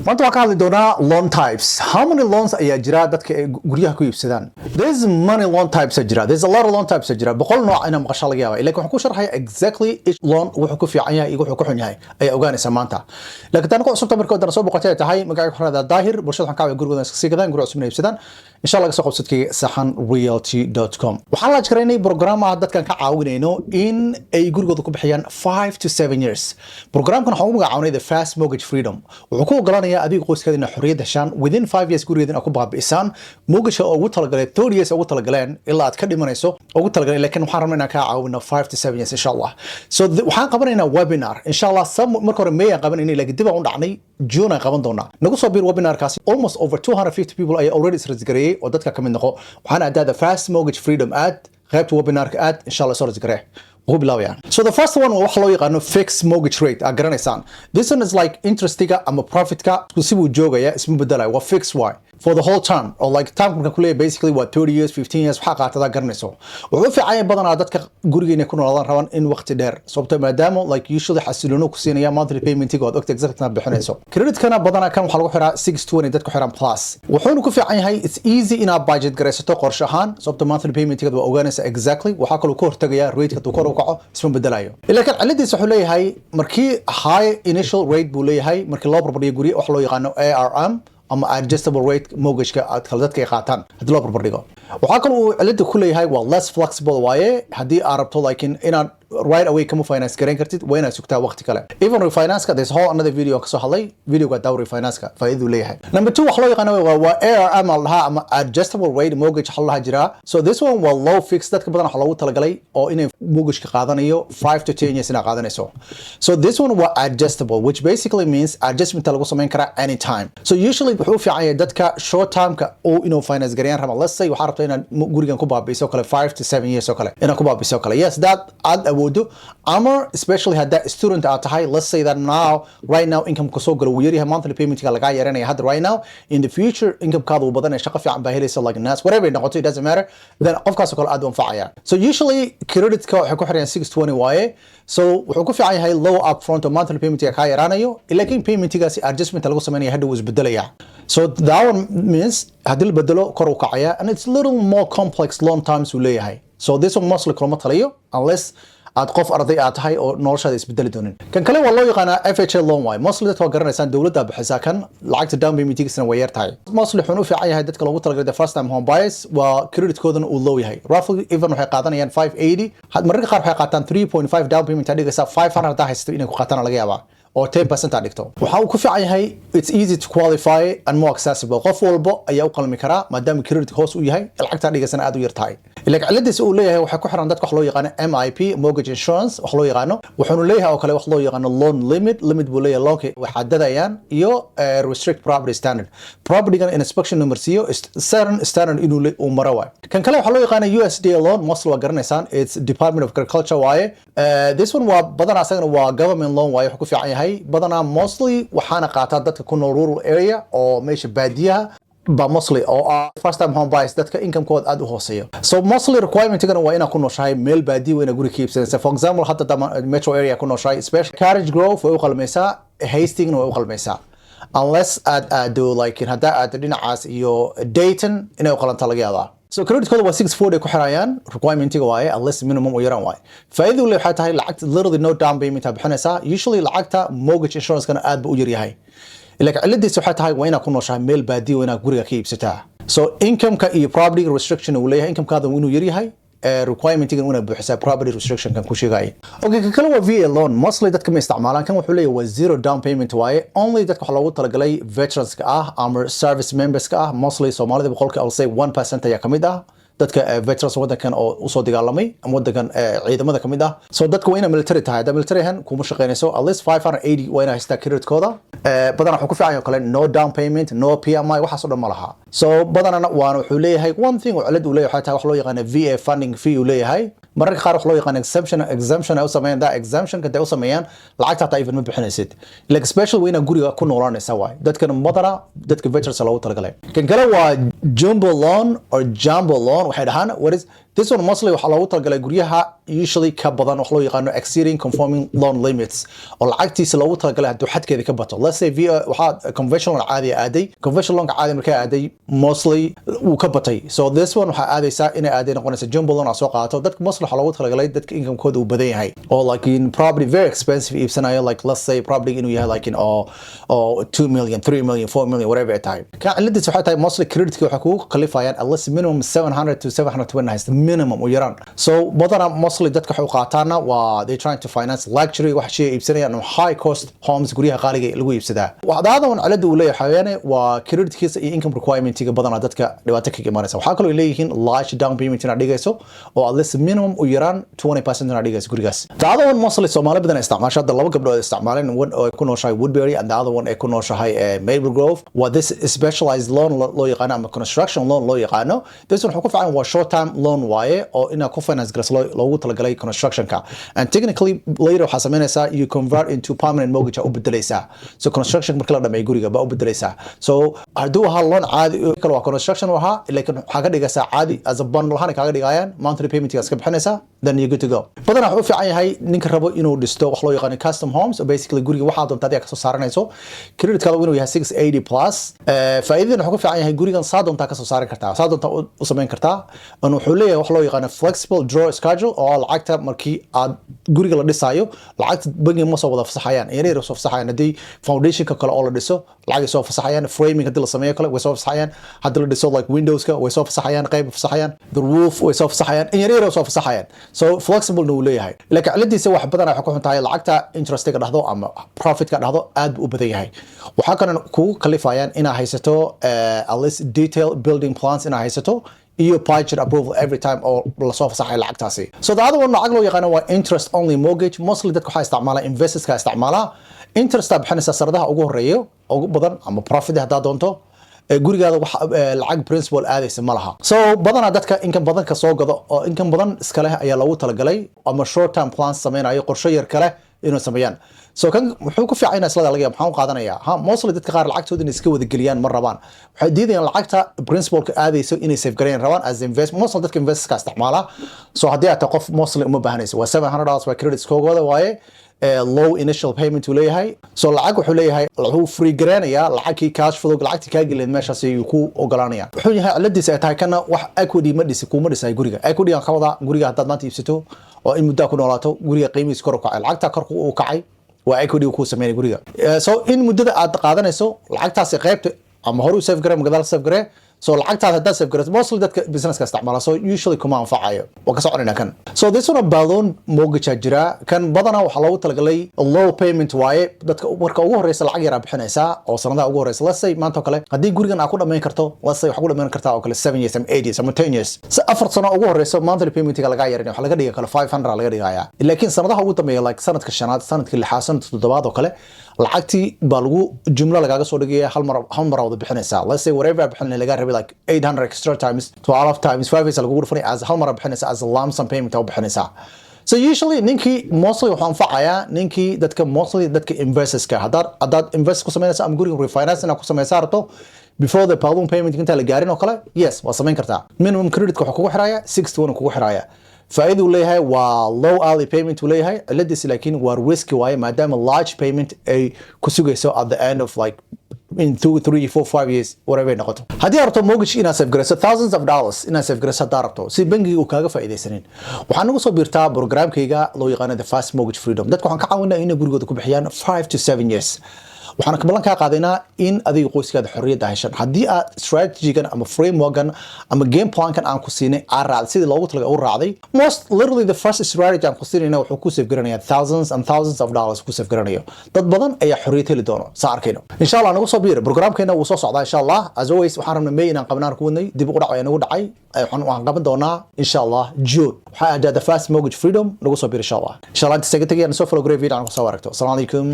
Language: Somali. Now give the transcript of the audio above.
maanta waxaan ka hadli doonaa loan types. How many loans ayaa jira dadka ay guryaha ku iibsadaan? There's many loan types jira. There's a lot of loan types jira. Boqol nooc ina maqasho laga yaabaa. Laakiin waxaan ku sharxay exactly each loan wuxuu ku fiican yahay iyo wuxuu ku xun yahay ayaa ogaanaysa maanta. Laakiin tan ku cusubta markii dara soo boqotay tahay magacayga xorada daahir bulshada waxaan ka caawiyaa gurigooda iska sii gadaan guriga cusub inay iibsadaan. insha Allah soo qabsadkay sahanrealty.com. waxaan la jiraynay programka dadkan ka caawinayno in ay gurigooda ku bixiyaan 5 to 7 years. Programkan waxa uu magacaabay the fast mortgage freedom. wuxuu ku ogolaanayaa adiga qoyskaada inay xorriyad heshaan within 5 years gurigeeda ku baabi'isaan mortgage oo ugu talagalay 30 years ugu talagaleen ilaa aad ka dhimanayso ugu talagaleen laakiin waxaan rabnaa ka caawino 5 to 7 years insha Allah. So waxaan qabanaynaa webinar insha Allah marka hore May aan qabanaynay laakiin dib aan u dhacnay June aan qaban doonaa. nagu soo biir webinarkaasi almost over 250 people ay already registered oo dadka kamid noqo waxaan aadaa the fast mortgage freedom ad qaybta webinarka ad insha Allah soo register So the first one waxa loo yaqaano fixed mortgage rate aad garanaysaan. This one is like interestiga ama profitka si uu joogaya isma bedelayo waa fixed way for the whole term or like time marka kulay basically what 30 years 15 years waxa qaatada garanayso. wuxuu fiican badanaa dadka gurigeena ku noolaadaan rabaan in waqti dheer sababtoo maadaama like usually xasiloonu ku siinaya monthly payment igood ogta exactly bixinayso. Credit kana badanaa kan waxa lagu xiraa 620 dadku xiraan plus. wuxuuna ku fiican yahay it's easy in a budget garaysato qorshe ahaan sababtoo monthly payment igood waa ogaanaysa exactly waxa kale ku hortagaya rate ka kor u kaco isma bedelayo. laakiin ciladiisa wuxuu leeyahay markii high initial rate buu leeyahay markii loo barbardhigo guriga waxa loo yaqaano ARM ama adjustable rate mortgage-ka aad kala dadka ay qaataan haddii loo barbardhigo. waxaa kale uu cilada ku leeyahay waa less flexible waaye haddii aad rabto laakiin inaad right away kama finance garan kartid waa inaad sugtaa waqti kale. Even refinance-ka there's whole another video ka soo hadlay videoga daw refinance-ka faa'iido leeyahay. Number 2 waxa loo yaqaano waa ARM laha ama adjustable rate mortgage waxa la jira. So this one waa low fixed dadka badan waxa loogu talagalay oo inay mortgage ka qaadanayo 5 to 10 years ina qaadanayso. So this one waa adjustable which basically means adjustment lagu sameyn kara anytime. So usually wuxuu fiican yahay dadka short term-ka oo inuu finance garayaan raba. Let's say waxa rabto inaad gurigan ku baabi'iso kale 5 to 7 years oo kale inaad ku baabi'iso kale. Yes that ama especially hadda student aad tahay let's say that right now income ka soo galo uu yar yahay monthly payment ka laga yaranaya hadda right now in the future income kaadu uu badanay shaqo fiican baa helaysa like nas whatever it noqoto it doesn't matter then qofkaas oo kale aad u anfacaya. So usually credit ka waxay ku xirayaan 620 waaye so wuxuu ku fiican yahay low upfront oo monthly payment ka yaranayo laakiin payment gaasi adjustment lagu sameeyo hadda uu isbedelaya. So that one means hadii la bedelo kor u kacaya and it's a little more complex long terms uu leeyahay. So this one mostly kuma taliyo unless aad qof arday aad tahay oo noloshaada isbedeli doonin. kan kale waa loo yaqaanaa FHA loan way mostly dadka garanaysan dawladda bixisa kan lacagta down payment-kiisana way yar tahay. mostly wuxuu u fiican yahay dadka loogu talagalay the first time home buyers waa credit-koodana uu low yahay. roughly even waxay qaadanayaan 580 mararka qaar waxay qaataan 3.5 down payment adigaysa 500 hadaa haysto inay ku qaataan laga yaabaa oo 10% aad dhigto. waxa uu ku fiican yahay it's easy to qualify and more accessible. qof walba ayaa u qalmi karaa maadaama credit hoos u yahay lacagta dhigasana aad u yar tahay. ilaa ciladiisa uu leeyahay waxa ku xiran dadka wax loo yaqaan MIP mortgage insurance wax loo yaqaano wuxuu leeyahay oo kale wax loo yaqaan loan limit buu leeyahay loanka waxa dadayaan iyo restrict property standard property inspection number CO certain standard inuu u maro way. kan kale waxa loo yaqaan USDA loan mostly waa garanaysaan it's Department of Agriculture waaye. This one waa badanaa asagana waa government loan waaye wuxuu ku fiican yahay badanaa mostly waxaana qaataa dadka ku nool rural area oo meesha baadiyaha ba mostly oo first time home buyers dadka income kood aad u hooseeyo. So mostly requirement-gana waa inaad ku nooshahay meel baadiyo waa inaad guri ka iibsanaysa. For example hadda metro area ku nooshahay especially Carriage Grove way u qalmaysaa Hastings way u qalmaysaa unless aad like hadda aad dhinacaas iyo Dayton inay u qalanta laga yaabaa. So credit code waa 640 ku xirayaan requirement-ga waaye unless minimum u yaraan waaye. faa'iido leh waxay tahay lacagta literally no down payment aad bixinaysaa. Usually lacagta mortgage insurance-kana aad buu u yar yahay. laakiin ciladiisa waxay tahay waa inaad ku nooshahay meel baadiyo inaad guriga ka iibsataa. So income-ka iyo property restriction uu leeyahay income-kaada inuu yar yahay requirement-ga una buuxisaa property restriction kan ku sheegay. Okay kan kale waa VA loan mostly dadka ma isticmaalaan kan wuxuu leeyahay waa zero down payment waaye only dadka waxa loogu talagalay veterans ka ah ama service members ka ah mostly Soomaalida boqolkiiba I'll say 1% ayaa kamid ah dadka veterans wadankan oo u soo dagaalamay ama wadankan ciidamada kamid ah. So dadka waa ina military tahay da military han kuma shaqeynayso at least 580 waa ina haystaa credit-kooda. badanaa wuxuu ku fiican yahay kale no down payment no PMI waxaas oo dhan ma laha. So badanana waana wuxuu leeyahay one thing oo cilad uu leeyahay waxay tahay wax loo yaqaan VA funding fee uu leeyahay mararka qaar wax loo yaqaan exemption ay u sameeyaan da exemption ka ay u sameeyaan lacagta taa even ma bixinaysid like special wayna guriga ku noolaanaysa way dadkan madara dadka veterans loogu talagalay. kan kale waa jumbo loan or jumbo loan waxay dhahaan what is This one mostly waxaa loogu talagalay guryaha usually ka badan wax loo yaqaano exceeding conforming loan limits oo lacagtiisa loogu talagalay hadduu xadkeeda ka bato. Let's say waxaa conventional loan caadi aaday, conventional loan caadi markay aaday mostly wuu ka batay. So this one waxaa aadaysaa inay aaday noqonaysa jumbo loan aad soo qaadato. Dadka mostly waxaa loogu talagalay dadka income-kooda uu badan yahay oo like in property very expensive iibsanayo, like let's say property inuu yahay like in 2 million, 3 million, 4 million whatever it tahay. Ka ciladiisa waxay tahay mostly credit-ka waxay kugu kalifayaan at least minimum 700 to 720 haysta minimum u yaraan. So badana mostly dadka waxay u qaataana waa they trying to finance luxury wax shay iibsanayaan oo high cost homes guryaha qaaliga lagu iibsadaa. Waxdaada wan cilada uu leeyahay xayaane waa credit-kiisa iyo income requirement-iga badana dadka dhibaato kaga imaanaysa. Waxaa kaloo leeyihiin large down payment inaad dhigayso oo at least minimum u yaraan 20% inaad dhigayso gurigaas. Taada wan mostly Somali badan isticmaasha hadda laba gabdhood isticmaaleen, one oo ku nooshahay Woodbury and the other one ee ku nooshahay Maple Grove. Waa this specialized loan loo yaqaano ama construction loan loo yaqaano. This one wuxuu ku fiican waa short term loan waaye oo ina ku finance garayso loogu talagalay construction-ka. And technically later waxaa sameynaysaa you convert into permanent mortgage u bedelaysaa. So construction marka la dhameeyo guriga ba u bedelaysaa. So hadduu ahaa loan caadi kale waa construction waxa laakiin waxaa ka dhigaysaa caadi as a bundle ahaan kaaga dhigayaan monthly payment iska bixinaysaa then you good to go. Badan wuxuu fiican yahay ninka rabo inuu dhisto wax loo yaqaan custom homes so basically guriga waxa doonta adiga ka soo saaranayso credit-kaada inuu yahay 680 plus. Faa'iidada wuxuu ku fiican yahay gurigan saa doonta ka soo saaran kartaa, saa doonta u sameyn kartaa. Inuu wuxuu leeyahay wax loo yaqaan flexible draw schedule oo lacagta markii aad guriga la dhisayo lacagta bangiga ma soo wada fasaxayaan, inay soo fasaxayaan hadii foundation-ka kale oo la dhiso lacag soo fasaxayaan, framing hadii la sameeyo kale way soo fasaxayaan, hadii la dhiso like windows-ka way soo fasaxayaan, qayb fasaxayaan, the roof way soo fasaxayaan, inay soo fasaxayaan. So flexible uu leeyahay. Laakiin ciladiisa wax badan ay ku xuntahay lacagta interest-ka dhahdo ama profit-ka dhahdo aad u badan yahay. Waxaa kana kugu kalifayaan inaa haysato at least detailed building plans inaa haysato iyo budget approval every time oo la soo fasaxay lacagtaasi. So the other one lacag loo yaqaan waa interest only mortgage. Mostly dadka waxay isticmaalaan investors-ka isticmaalaa interest bixinaysa saradaha ugu horeeyo ugu badan ama profit hadaa doonto gurigaada wax lacag principal aadaysa ma laha. So badana dadka income badan ka soo gado oo income badan iska leh ayaa loogu talagalay ama short term plans sameynayo qorshe yar kale inuu sameeyaan. So kan wuxuu ku fiican isla laga yaab maxaan qaadanayaa mostly dadka qaar lacagtooda inay iska wada geliyaan ma rabaan, waxay diidayaan lacagta principal-ka aadayso inay save gareeyaan rabaan as invest. Mostly dadka investors-ka isticmaala. So haddii aad qof mostly uma baahanayso waa $700 waa credit score-gooda waaye low initial payment uu leeyahay. So lacag wuxuu leeyahay wuxuu free gareenayaa lacagtii cash flow lacagtii ka gelin meeshaas ayuu ku ogolaanaya. Wuxuu yahay ciladiisa ay tahay kana wax equity ma dhisi kuma dhisay guriga. Equity aan ka wada guriga haddaad maanta iibsato oo in muddo ku noolaato guriga qiimihiisa kor u kacay, lacagta kor u kacay waa equity ku sameeyay guriga. So in muddada aad qaadanayso lacagtaas qaybta ama hore u save garee magadaal save garee. So lacagtaada haddaad save gareyso mostly dadka business-ka isticmaala so usually kuma anfacayo waa ka soconayna kan. So this one balloon mortgage jira kan badana waxaa loogu talagalay low payment waaye dadka marka ugu horeysa lacag yar bixinaysa oo sanadaha ugu horeysa. Let's say maanta kale haddii gurigan aad ku dhameyn karto let's say waxa ku dhameyn kartaa oo kale 7 years ama 8 years ama 10 years afar sano ugu horeysa monthly payment-ka laga yareeyo waxa laga dhigay kale 500 laga dhigaya. Laakiin sanadaha ugu dambeeya like sanadka shanaad sanadka lixaad sanadka toddobaad oo kale lacagtii baa lagu jumla lagaga soo dhigaya hal mar wada bixinaysa. Let's say whatever bixin laga rabay like 800 extra times 12 times 5 is lagu dhufanay as hal mar bixinaysa as a lump sum payment oo bixinaysa. So usually ninkii mostly waxaa anfacaya ninkii dadka mostly dadka investors-ka haddaad invest ku sameynaysa ama guriga refinance ku sameeysa rabto before the balloon payment inta la gaarin oo kale yes waa sameyn kartaa. Minimum credit-ka waxa kugu xiraya 61 kugu xiraya. Faa'iido leeyahay waa low early payment leeyahay ciladiisa laakiin waa risky waaye maadaama large payment ay ku sugayso at the end of like in 2, 3, 4, 5 years whatever noqoto. Haddii aad rabto mortgage inaad save garayso thousands of dollars inaad save garayso haddaad rabto si bangiga uu kaaga faa'iidaysanin waxaa nagu soo biirtaa programkayga loo yaqaano the fast mortgage freedom. Dadka waxaan ka caawinaa inay gurigooda ku bixiyaan 5 to 7 years. waxaan ka ballan kaa qaadaynaa in adiga qoyskaada xorriyadda heshan haddii aad strategy-gan ama framework-gan ama game plan-kan aan ku siinay aad raacday sidii loogu talagalay u raacday most literally the first strategy aan ku siinayna wuxuu ku save garanayaa thousands and thousands of dollars ku save garanayo dad badan ayaa xorriyad heli doono saa arkayno insha allah nagu soo biir programkeena wuu soo socdaa insha allah as always waxaan rabnay May inaan qabnaan ku wadnay dib u dhac ayaa nagu dhacay waxaan qaban doonaa insha allah June waxaa ajaada fast mortgage freedom nagu soo biir insha allah inta isaga tagayaan soo follow great video aan ku soo aragto assalamu alaykum